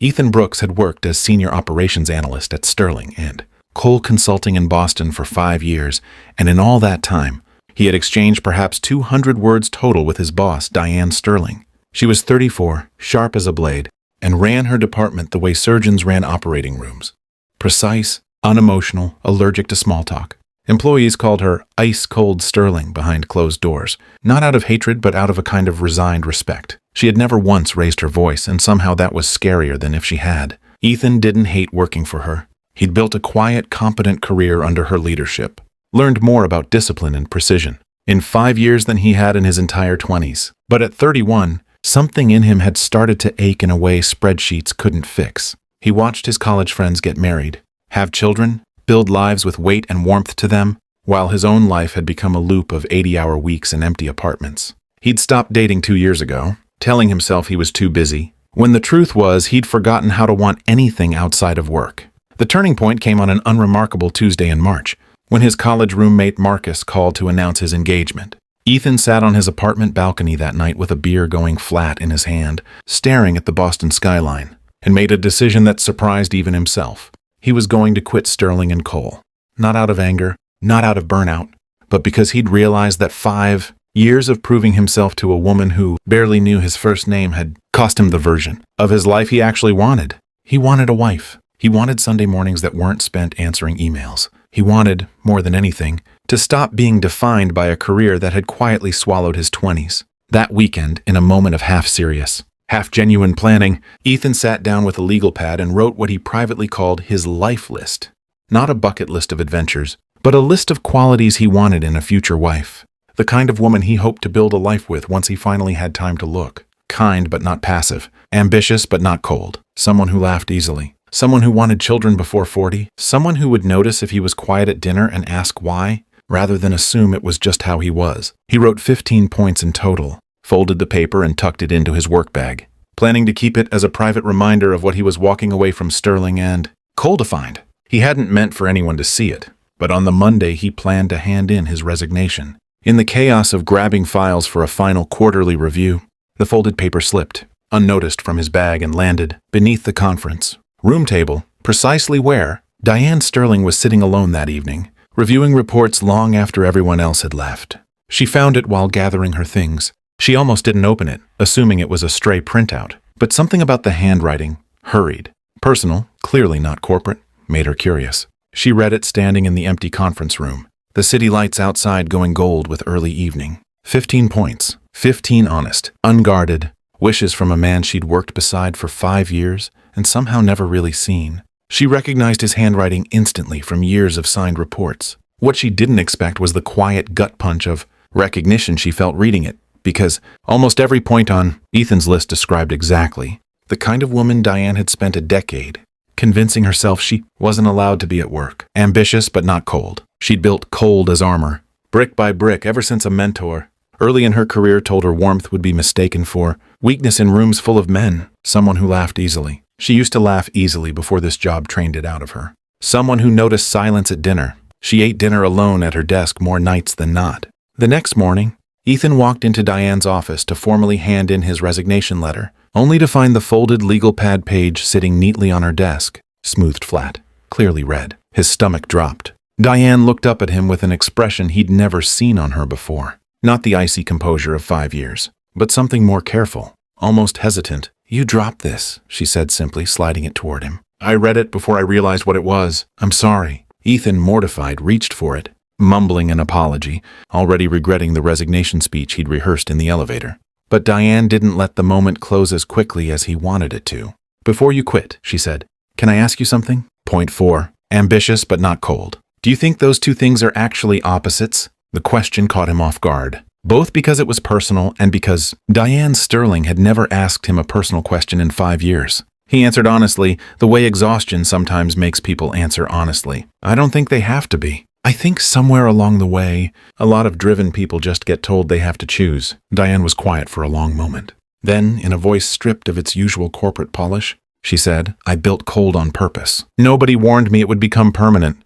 Ethan Brooks had worked as senior operations analyst at Sterling and Cole Consulting in Boston for 5 years, and in all that time, he had exchanged perhaps 200 words total with his boss, Diane Sterling. She was 34, sharp as a blade, and ran her department the way surgeons ran operating rooms. Precise, unemotional, allergic to small talk. Employees called her ice-cold Sterling behind closed doors, not out of hatred but out of a kind of resigned respect. She had never once raised her voice, and somehow that was scarier than if she had. Ethan didn't hate working for her. He'd built a quiet, competent career under her leadership, learned more about discipline and precision in 5 years than he had in his entire 20s. But at 31, something in him had started to ache in a way spreadsheets couldn't fix. He watched his college friends get married, have children, build lives with weight and warmth to them, while his own life had become a loop of 80-hour weeks and empty apartments. He'd stopped dating 2 years ago, telling himself he was too busy, when the truth was he'd forgotten how to want anything outside of work. The turning point came on an unremarkable Tuesday in March, when his college roommate Marcus called to announce his engagement. Ethan sat on his apartment balcony that night with a beer going flat in his hand, staring at the Boston skyline, and made a decision that surprised even himself. He was going to quit Sterling and Cole, not out of anger, not out of burnout, but because he'd realized that 5 years of proving himself to a woman who barely knew his first name had cost him the version of his life he actually wanted. He wanted a wife. He wanted Sunday mornings that weren't spent answering emails. He wanted, more than anything, to stop being defined by a career that had quietly swallowed his 20s. That weekend, in a moment of half-serious, half-genuine planning, Ethan sat down with a legal pad and wrote what he privately called his life list. Not a bucket list of adventures, but a list of qualities he wanted in a future wife. The kind of woman he hoped to build a life with once he finally had time to look. Kind but not passive. Ambitious but not cold. Someone who laughed easily. Someone who wanted children before 40. Someone who would notice if he was quiet at dinner and ask why, rather than assume it was just how he was. He wrote 15 points in total, folded the paper and tucked it into his work bag, planning to keep it as a private reminder of what he was walking away from Sterling and Cole to find. He hadn't meant for anyone to see it, but on the Monday he planned to hand in his resignation. In the chaos of grabbing files for a final quarterly review, the folded paper slipped, unnoticed from his bag and landed beneath the conference room table, precisely where Diane Sterling was sitting alone that evening, reviewing reports long after everyone else had left. She found it while gathering her things. She almost didn't open it, assuming it was a stray printout, but something about the handwriting, hurried, personal, clearly not corporate, made her curious. She read it standing in the empty conference room, the city lights outside going gold with early evening. 15 points, 15 honest, unguarded, wishes from a man she'd worked beside for 5 years and somehow never really seen. She recognized his handwriting instantly from years of signed reports. What she didn't expect was the quiet gut punch of recognition she felt reading it, because almost every point on Ethan's list described exactly the kind of woman Diane had spent a decade convincing herself she wasn't allowed to be at work. Ambitious but not cold. She'd built cold as armor, brick by brick, ever since a mentor early in her career told her warmth would be mistaken for weakness in rooms full of men, someone who laughed easily. She used to laugh easily before this job trained it out of her. Someone who noticed silence at dinner. She ate dinner alone at her desk more nights than not. The next morning, Ethan walked into Diane's office to formally hand in his resignation letter, only to find the folded legal pad page sitting neatly on her desk, smoothed flat, clearly read. His stomach dropped. Diane looked up at him with an expression he'd never seen on her before. Not the icy composure of 5 years, but something more careful, almost hesitant. "You dropped this," she said simply, sliding it toward him. "I read it before I realized what it was. I'm sorry." Ethan, mortified, reached for it, mumbling an apology, already regretting the resignation speech he'd rehearsed in the elevator. But Diane didn't let the moment close as quickly as he wanted it to. "Before you quit," she said, "can I ask you something?" Point 4. Ambitious but not cold. "Do you think those two things are actually opposites?" The question caught him off guard, both because it was personal and because Diane Sterling had never asked him a personal question in 5 years. He answered honestly, the way exhaustion sometimes makes people answer honestly. "I don't think they have to be. I think somewhere along the way, a lot of driven people just get told they have to choose." Diane was quiet for a long moment. Then, in a voice stripped of its usual corporate polish, she said, "I built cold on purpose. Nobody warned me it would become permanent."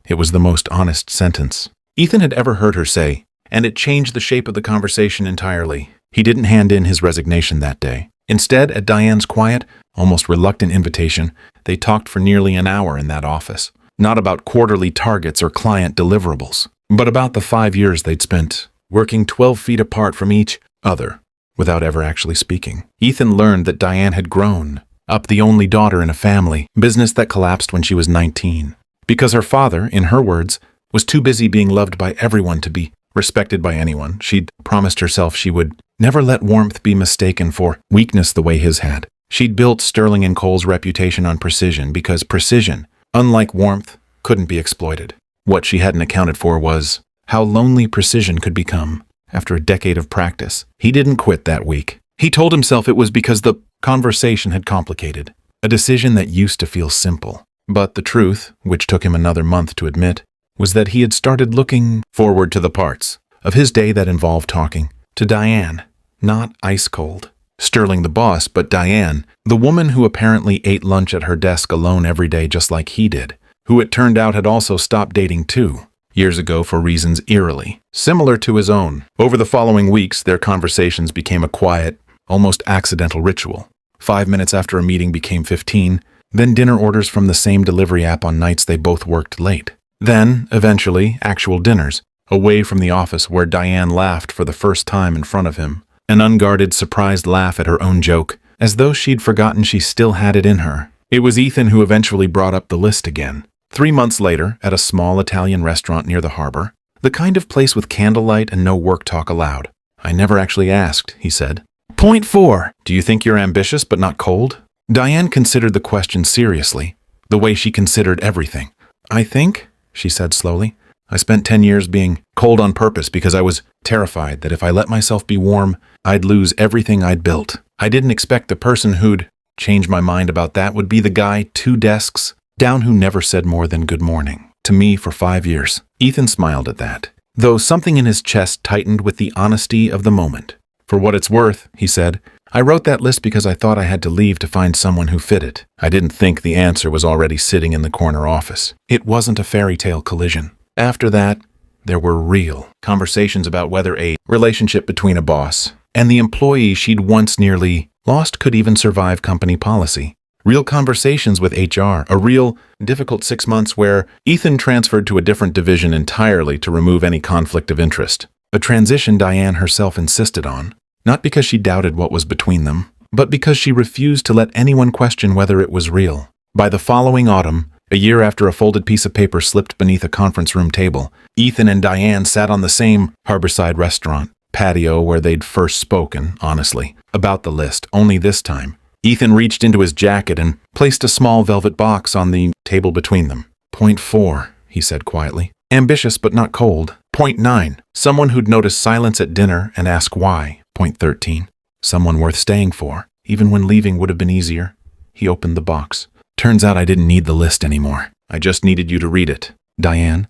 It was the most honest sentence Ethan had ever heard her say, and it changed the shape of the conversation entirely. He didn't hand in his resignation that day. Instead, at Diane's quiet, almost reluctant invitation, they talked for nearly an hour in that office. Not about quarterly targets or client deliverables, but about the 5 years they'd spent working 12 feet apart from each other without ever actually speaking. Ethan learned that Diane had grown up the only daughter in a family business that collapsed when she was 19. Because her father, in her words, was too busy being loved by everyone to be respected by anyone, she'd promised herself she would never let warmth be mistaken for weakness the way his had. She'd built Sterling and Cole's reputation on precision because precision, unlike warmth, couldn't be exploited. What she hadn't accounted for was how lonely precision could become after a decade of practice. He didn't quit that week. He told himself it was because the conversation had complicated, a decision that used to feel simple. But the truth, which took him another month to admit, was that he had started looking forward to the parts of his day that involved talking to Diane, not ice cold Sterling the boss, but Diane, the woman who apparently ate lunch at her desk alone every day just like he did, who it turned out had also stopped dating too, years ago for reasons eerily similar to his own. Over the following weeks, their conversations became a quiet, almost accidental ritual. 5 minutes after a meeting became 15, then dinner orders from the same delivery app on nights they both worked late. Then, eventually, actual dinners, away from the office where Diane laughed for the first time in front of him, an unguarded, surprised laugh at her own joke, as though she'd forgotten she still had it in her. It was Ethan who eventually brought up the list again. 3 months later, at a small Italian restaurant near the harbor, the kind of place with candlelight and no work talk allowed. "I never actually asked," he said. Point 4. Do you think you're ambitious but not cold? Diane considered the question seriously, the way she considered everything. "I think," she said slowly, "I spent 10 years being cold on purpose because I was terrified that if I let myself be warm, I'd lose everything I'd built. I didn't expect the person who'd change my mind about that would be the guy 2 desks down who never said more than good morning to me for 5 years. Ethan smiled at that, though something in his chest tightened with the honesty of the moment. "For what it's worth," he said, "I wrote that list because I thought I had to leave to find someone who fit it. I didn't think the answer was already sitting in the corner office." It wasn't a fairy tale collision. After that, there were real conversations about whether a relationship between a boss and the employee she'd once nearly lost could even survive company policy. Real conversations with HR, a real difficult 6 months where Ethan transferred to a different division entirely to remove any conflict of interest. A transition Diane herself insisted on, not because she doubted what was between them, but because she refused to let anyone question whether it was real. By the following autumn, a year after a folded piece of paper slipped beneath a conference room table, Ethan and Diane sat on the same harborside restaurant patio where they'd first spoken, honestly, about the list, only this time Ethan reached into his jacket and placed a small velvet box on the table between them. "Point 4, he said quietly. "Ambitious but not cold." Point 9, someone who'd notice silence at dinner and ask why. Point 13, someone worth staying for, even when leaving would have been easier. He opened the box. "Turns out I didn't need the list anymore. I just needed you to read it." Diane,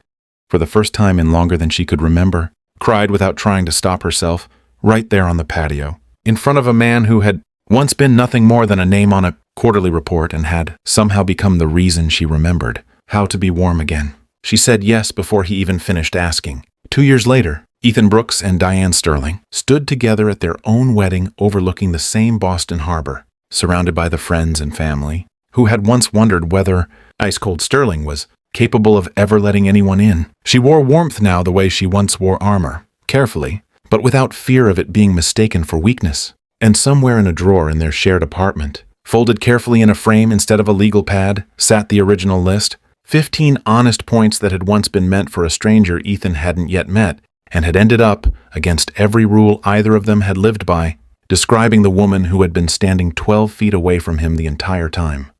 for the first time in longer than she could remember, cried without trying to stop herself, right there on the patio, in front of a man who had once been nothing more than a name on a quarterly report and had somehow become the reason she remembered how to be warm again. She said yes before he even finished asking. 2 years later, Ethan Brooks and Diane Sterling stood together at their own wedding overlooking the same Boston harbor, surrounded by the friends and family who had once wondered whether ice-cold Sterling was capable of ever letting anyone in. She wore warmth now the way she once wore armor, carefully, but without fear of it being mistaken for weakness. And somewhere in a drawer in their shared apartment, folded carefully in a frame instead of a legal pad, sat the original list, 15 honest points that had once been meant for a stranger Ethan hadn't yet met, and had ended up, against every rule either of them had lived by, describing the woman who had been standing 12 feet away from him the entire time.